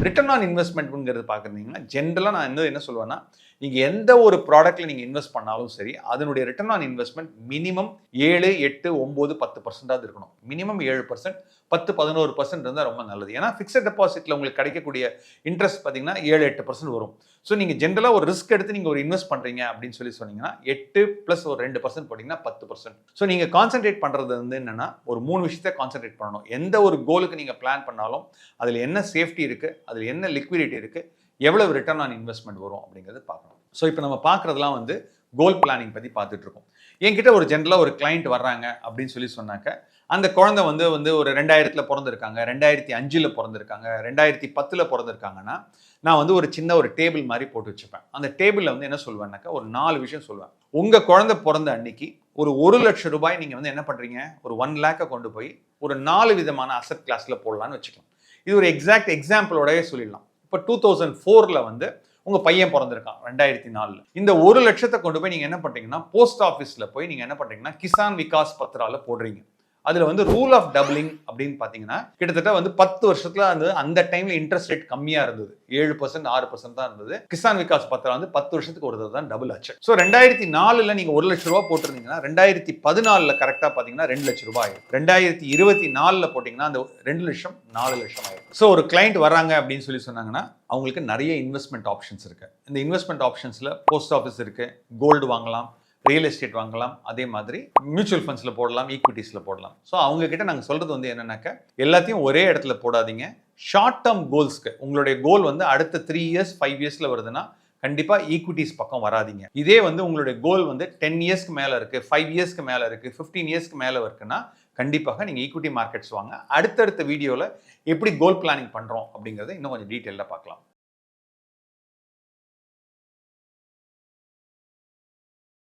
Return on இன்வெஸ்ட்மெண்ட்ங்கிறது பார்க்குறீங்கன்னா ஜென்ரலாக நான் என்ன சொல்லுவேன்னா, நீங்கள் எந்த ஒரு ப்ராடக்ட்டில் நீங்கள் இன்வெஸ்ட் பண்ணாலும் சரி, அதனுடைய ரிட்டர்ன் ஆன் இன்வெஸ்ட்மெண்ட் மினிமம் 7, 8, 9, 10% இருக்கணும். மினிமம் 7%, 10, 11% இருந்தால் ரொம்ப நல்லது. ஏன்னா ஃபிக்ஸட் டெபாசிட்டில் உங்களுக்கு கிடைக்கக்கூடிய இன்ட்ரெஸ்ட் பார்த்தீங்கன்னா 7, 8% வரும். ஸோ நீங்கள் ஜென்ரலாக ஒரு ரிஸ்க் எடுத்து நீங்கள் ஒரு இன்வெஸ்ட் பண்ணுறீங்க அப்படின்னு சொன்னீங்கன்னா 8 ப்ளஸ் ஒரு 2% போட்டிங்கன்னா 10%. ஸோ நீங்கள் கான்சென்ட்ரேட் பண்ணுறது வந்து என்னென்னா, ஒரு 3 விஷயத்தை கான்சென்ட்ரேட் பண்ணணும். எந்த ஒரு கோலுக்கு நீங்கள் பிளான் பண்ணாலும் அதில் என்ன சேஃப்டி இருக்குது, அதில் என்ன லிக்விடிட்டி இருக்குது, எவ்வளவு ரிட்டர்ன் ஆன் இன்வெஸ்ட்மெண்ட் வரும் அப்படிங்கிறது பார்க்கணும். ஸோ இப்போ நம்ம பார்க்குறதுலாம் வந்து கோல் பிளானிங் பற்றி பார்த்துட்டு இருக்கோம். என்கிட்ட ஒரு ஜென்ரலாக ஒரு கிளைண்ட் வர்றாங்க அப்படின்னு சொன்னாக்க, அந்த குழந்தை வந்து ஒரு 2000ல் பிறந்திருக்காங்க, 2005ல் பிறந்திருக்காங்க, 2010ல் பிறந்திருக்காங்கன்னா, நான் வந்து ஒரு சின்ன ஒரு டேபிள் மாதிரி போட்டு வச்சுப்பேன். அந்த டேபிளில் வந்து என்ன சொல்லுவேன்னாக்கா, ஒரு 4 விஷயம் சொல்லுவேன். உங்கள் குழந்தை பிறந்த அன்னைக்கு ஒரு 1 லட்சம் ரூபாய் நீங்கள் வந்து என்ன பண்ணுறீங்க, ஒரு 1 லேக்கை கொண்டு போய் ஒரு 4 விதமான அசெட் கிளாஸில் போடலான்னு வச்சுக்கலாம். இது ஒரு எக்ஸாக்ட் எக்ஸாம்பிளோடய சொல்லிடலாம். இப்போ 2004ல் வந்து உங்க பையன் பிறந்திருக்கான் 2004ல். இந்த 1 லட்சத்தை கொண்டு போய் நீங்க என்ன பண்றீங்கன்னா, போஸ்ட் ஆஃபீஸ்ல போய் நீங்க என்ன பண்றீங்கன்னா, கிசான் விகாஸ் பத்ரால போடுறீங்க. அதுல வந்து ரூல் ஆஃப் டபுளிங் அப்படின்னு பாத்தீங்கன்னா, கிட்டத்தட்ட வந்து 10 வருஷத்துல அந்த டைம்ல இன்ட்ரெஸ்ட் ரேட் கம்மியா இருந்தது. 7%, 6% தான் இருந்தது. கிசான் விகாஸ் பத்ரா வந்து 10 வருஷத்துக்கு ஒரு தடவை தான் டபுள் ஆச்சு. ஸோ 2004ல் நீங்க 1 லட்சம் ரூபாய் போட்டிருந்தீங்கன்னா 2014ல் கரெக்டா பாத்தீங்கன்னா 2 லட்சம் ரூபாய் ஆயிடும். 2024ல் போட்டீங்கன்னா அந்த 2 லட்சம் 4 லட்சம் ஆயிடும். ஸோ ஒரு கிளைண்ட் வராங்க அப்படின்னு சொன்னாங்கன்னா, அவங்களுக்கு நிறைய இன்வெஸ்ட்மெண்ட் ஆப்ஷன்ஸ் இருக்கு. இந்த இன்வெஸ்ட்மெண்ட் ஆப்ஷன்ஸ்ல போஸ்ட் ஆஃபீஸ் இருக்கு, கோல்டு வாங்கலாம், ரியல் எஸ்டேட் வாங்கலாம், அதே மாதிரி மியூச்சுவல் ஃபண்ட்ஸில் போடலாம், ஈக்விட்டிஸில் போடலாம். ஸோ அவங்க கிட்ட நாங்கள் சொல்றது வந்து என்னன்னாக்க, எல்லாத்தையும் ஒரே இடத்துல போடாதீங்க. ஷார்ட் டேர்ம் கோல்ஸ்க்கு உங்களுடைய கோல் வந்து அடுத்த 3 இயர்ஸ் 5 இயர்ஸ்ல வருதுன்னா கண்டிப்பாக ஈக்விட்டிஸ் பக்கம் வராதிங்க. இதே வந்து உங்களுடைய கோல் வந்து 10 இயர்ஸ்க்கு மேலே இருக்குது, 5 இயர்ஸ்க்கு மேலே இருக்குது, 15 இயர்ஸ்க்கு மேலே இருக்குன்னா கண்டிப்பாக நீங்கள் ஈக்விட்டி மார்க்கெட்ஸ் வாங்க. அடுத்தடுத்த வீடியோவில் எப்படி கோல் பிளானிங் பண்ணுறோம் அப்படிங்கிறத இன்னும் கொஞ்சம் டீட்டெயிலாக பார்க்கலாம்.